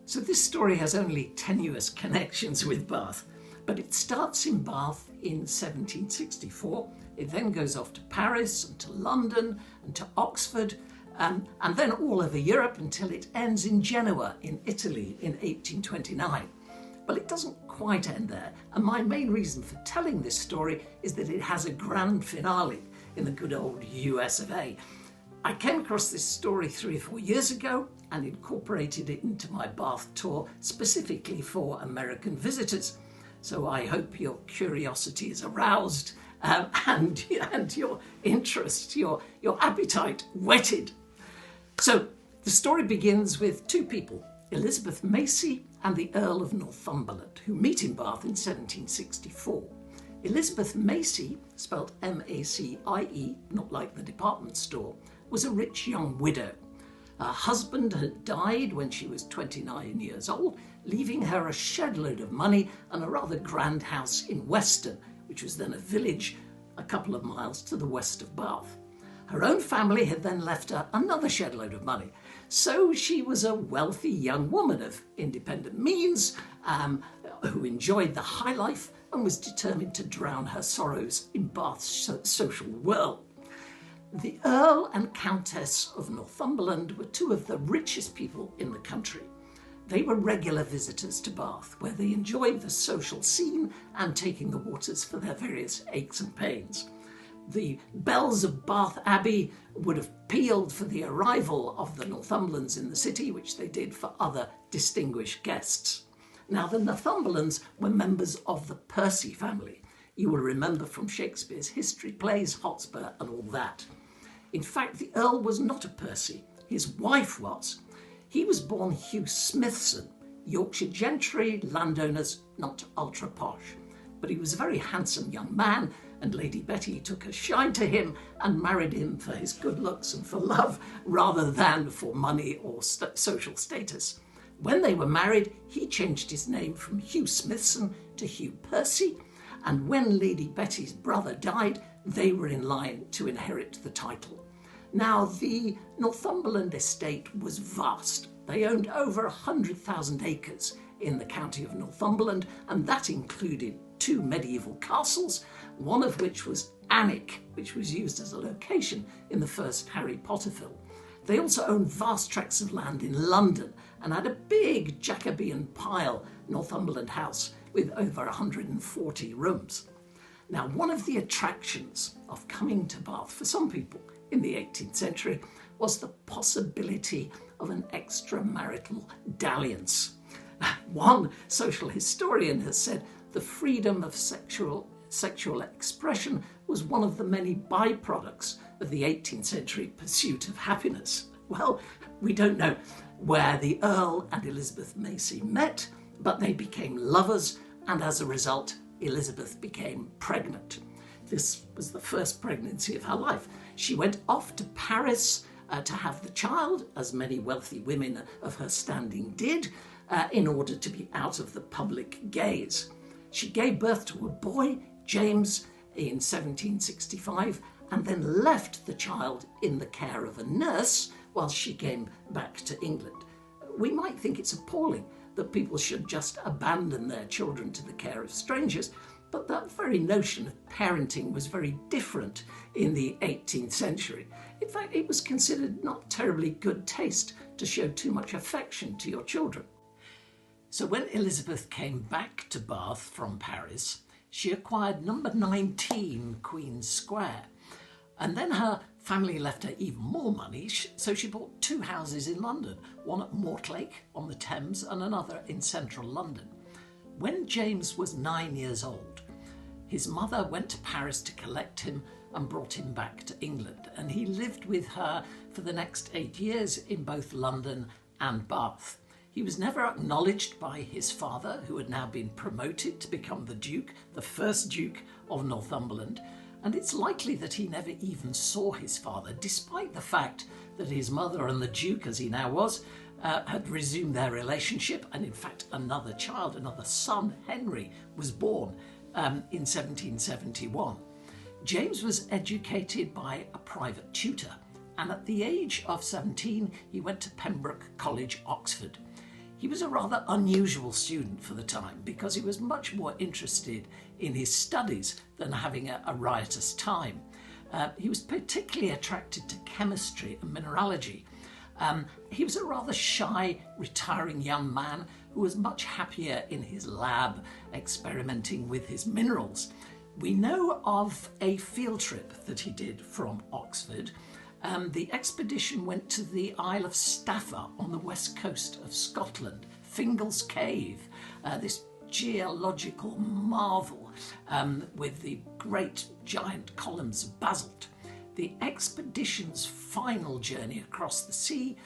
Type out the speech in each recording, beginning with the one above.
So this story has only tenuous connections with Bath, but it starts in Bath in 1764. It then goes off to Paris and to London and to Oxford, and then all over Europe until it ends in Genoa in Italy in 1829. But it doesn't quite end there, and my main reason for telling this story is that it has a grand finale in the good old US of A. I came across this story 3 or 4 years ago and incorporated it into my Bath tour specifically for American visitors. So I hope your curiosity is aroused and your interest, your appetite whetted. So the story begins with 2 people, Elizabeth Macy and the Earl of Northumberland, who meet in Bath in 1764. Elizabeth Macy, spelt M-A-C-I-E, not like the department store, was a rich young widow. Her husband had died when she was 29 years old, leaving her a shed load of money and a rather grand house in Weston, which was then a village a couple of miles to the west of Bath. Her own family had then left her another shed load of money. So she was a wealthy young woman of independent means, who enjoyed the high life and was determined to drown her sorrows in Bath's social whirl. The Earl and Countess of Northumberland were 2 of the richest people in the country. They were regular visitors to Bath, where they enjoyed the social scene and taking the waters for their various aches and pains. The bells of Bath Abbey would have pealed for the arrival of the Northumberlands in the city, which they did for other distinguished guests. Now, the Northumberlands were members of the Percy family. You will remember from Shakespeare's history plays, Hotspur and all that. In fact, the Earl was not a Percy. His wife was. He was born Hugh Smithson, Yorkshire gentry, landowners, not ultra posh. But he was a very handsome young man, and Lady Betty took a shine to him and married him for his good looks and for love, rather than for money or social status. When they were married, he changed his name from Hugh Smithson to Hugh Percy, and when Lady Betty's brother died, they were in line to inherit the title. Now, the Northumberland estate was vast. They owned over 100,000 acres in the county of Northumberland, and that included 2 medieval castles, one of which was Alnwick, which was used as a location in the first Harry Potter film. They also owned vast tracts of land in London and had a big Jacobean pile Northumberland House with over 140 rooms. Now, one of the attractions of coming to Bath for some people in the 18th century was the possibility of an extramarital dalliance. One social historian has said the freedom of sexual expression was one of the many byproducts of the 18th century pursuit of happiness. Well, we don't know where the Earl and Elizabeth Macy met, but they became lovers, and as a result, Elizabeth became pregnant. This was the first pregnancy of her life. She went off to Paris to have the child, as many wealthy women of her standing did, in order to be out of the public gaze. She gave birth to a boy, James, in 1765, and then left the child in the care of a nurse while she came back to England. We might think it's appalling that people should just abandon their children to the care of strangers, but that very notion of parenting was very different in the 18th century. In fact, it was considered not terribly good taste to show too much affection to your children. So when Elizabeth came back to Bath from Paris, she acquired number 19 Queen's Square. And then her family left her even more money, so she bought 2 houses in London, one at Mortlake on the Thames and another in central London. When James was 9 years old, his mother went to Paris to collect him and brought him back to England, and he lived with her for the next 8 years in both London and Bath. He was never acknowledged by his father, who had now been promoted to become the Duke, the first Duke of Northumberland, and it's likely that he never even saw his father, despite the fact that his mother and the Duke, as he now was, had resumed their relationship, and in fact another child, another son, Henry, was born in 1771. James was educated by a private tutor, and at the age of 17 he went to Pembroke College, Oxford. He was a rather unusual student for the time because he was much more interested in his studies than having a riotous time. He was particularly attracted to chemistry and mineralogy. He was a rather shy, retiring young man who was much happier in his lab experimenting with his minerals. We know of a field trip that he did from Oxford. The expedition went to the Isle of Staffa on the west coast of Scotland, Fingal's Cave, this geological marvel with the great giant columns of basalt. The expedition's final journey across the sea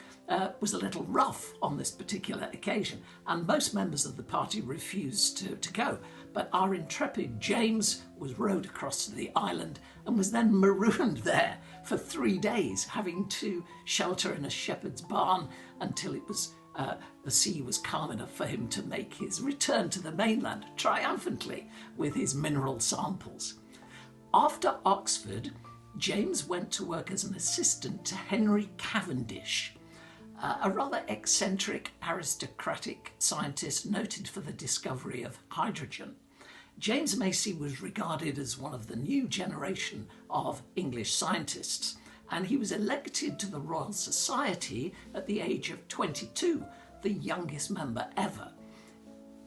was a little rough on this particular occasion, and most members of the party refused to go. But our intrepid James was rowed across to the island and was then marooned there for 3 days, having to shelter in a shepherd's barn until it was the sea was calm enough for him to make his return to the mainland triumphantly with his mineral samples. After Oxford, James went to work as an assistant to Henry Cavendish, a rather eccentric, aristocratic scientist noted for the discovery of hydrogen. James Macy was regarded as one of the new generation of English scientists, and he was elected to the Royal Society at the age of 22, the youngest member ever.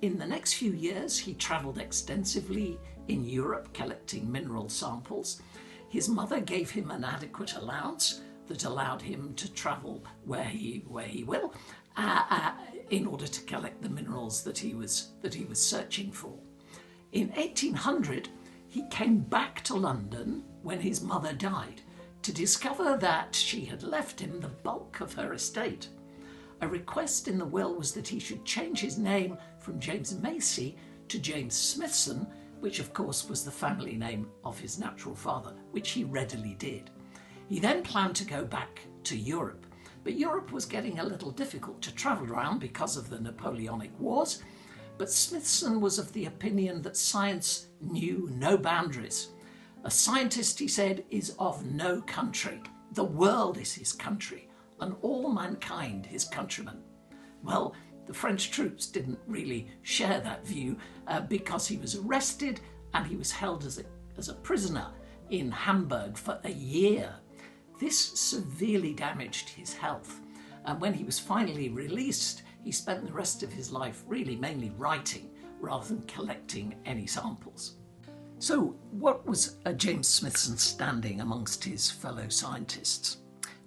In the next few years, he travelled extensively in Europe collecting mineral samples. His mother gave him an adequate allowance that allowed him to travel where he will in order to collect the minerals that he was searching for. In 1800, he came back to London when his mother died to discover that she had left him the bulk of her estate. A request in the will was that he should change his name from James Macy to James Smithson, which of course was the family name of his natural father, which he readily did. He then planned to go back to Europe, but Europe was getting a little difficult to travel around because of the Napoleonic Wars. But Smithson was of the opinion that science knew no boundaries. A scientist, he said, is of no country. The world is his country, and all mankind his countrymen. Well, the French troops didn't really share that view because he was arrested and he was held as a prisoner in Hamburg for a year. This severely damaged his health, and when he was finally released, he spent the rest of his life really mainly writing rather than collecting any samples. So what was James Smithson's standing amongst his fellow scientists?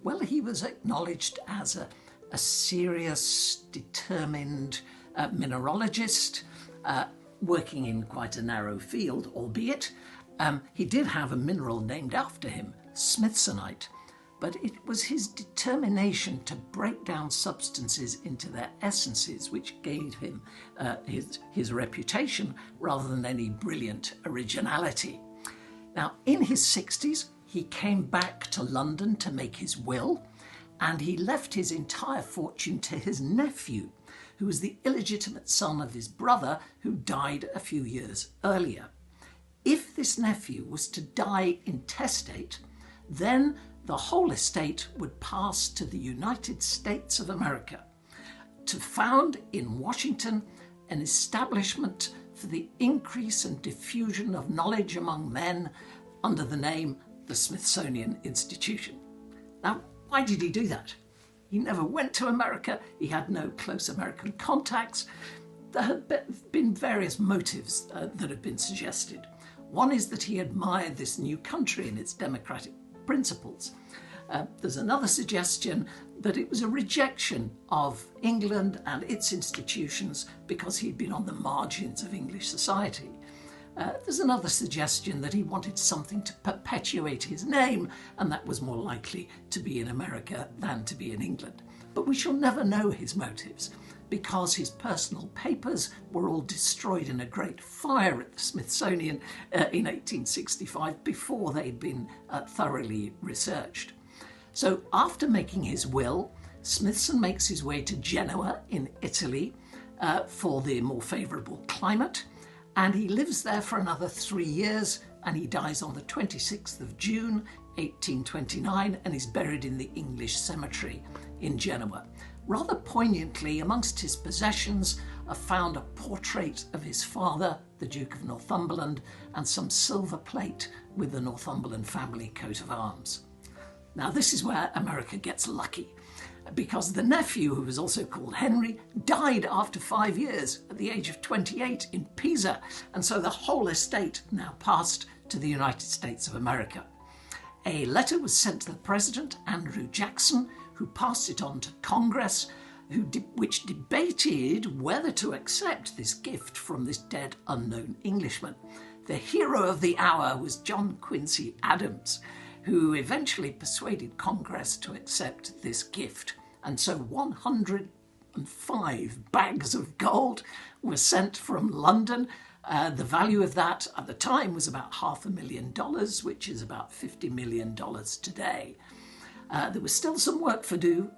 Well, he was acknowledged as a serious, determined mineralogist, working in quite a narrow field, albeit. He did have a mineral named after him, Smithsonite, but it was his determination to break down substances into their essences which gave him his reputation rather than any brilliant originality. Now, in his 60s, he came back to London to make his will, and he left his entire fortune to his nephew, who was the illegitimate son of his brother who died a few years earlier. If this nephew was to die intestate, then the whole estate would pass to the United States of America to found in Washington an establishment for the increase and diffusion of knowledge among men under the name the Smithsonian Institution. Now, why did he do that? He never went to America. He had no close American contacts. There had been various motives that have been suggested. One is that he admired this new country and its democratic principles. There's another suggestion that it was a rejection of England and its institutions because he'd been on the margins of English society. There's another suggestion that he wanted something to perpetuate his name, and that was more likely to be in America than to be in England. But we shall never know his motives, because his personal papers were all destroyed in a great fire at the Smithsonian in 1865 before they'd been thoroughly researched. So after making his will, Smithson makes his way to Genoa in Italy for the more favourable climate, and he lives there for another 3 years and he dies on the 26th of June 1829 and is buried in the English cemetery in Genoa. Rather poignantly, amongst his possessions are found a portrait of his father, the Duke of Northumberland, and some silver plate with the Northumberland family coat of arms. Now this is where America gets lucky, because the nephew, who was also called Henry, died after 5 years at the age of 28 in Pisa, and so the whole estate now passed to the United States of America. A letter was sent to the President, Andrew Jackson, who passed it on to Congress, which debated whether to accept this gift from this dead unknown Englishman. The hero of the hour was John Quincy Adams, who eventually persuaded Congress to accept this gift. And so 105 bags of gold were sent from London. The value of that at the time was about $500,000, which is about $50 million today. There was still some work to do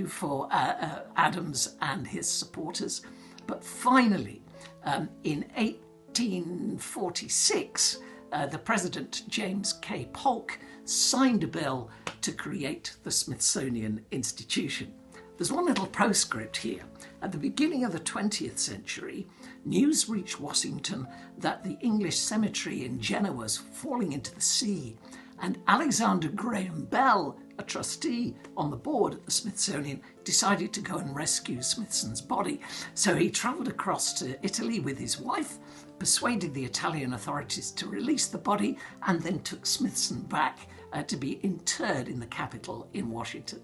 for Adams and his supporters, but finally, in 1846, the President, James K. Polk, signed a bill to create the Smithsonian Institution. There's one little postscript here. At the beginning of the 20th century, news reached Washington that the English cemetery in Genoa was falling into the sea, and Alexander Graham Bell, a trustee on the board at the Smithsonian, decided to go and rescue Smithson's body. So he travelled across to Italy with his wife, persuaded the Italian authorities to release the body, and then took Smithson back to be interred in the Capitol in Washington.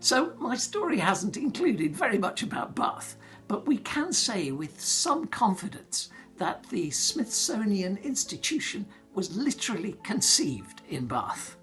So my story hasn't included very much about Bath, but we can say with some confidence that the Smithsonian Institution was literally conceived in Bath.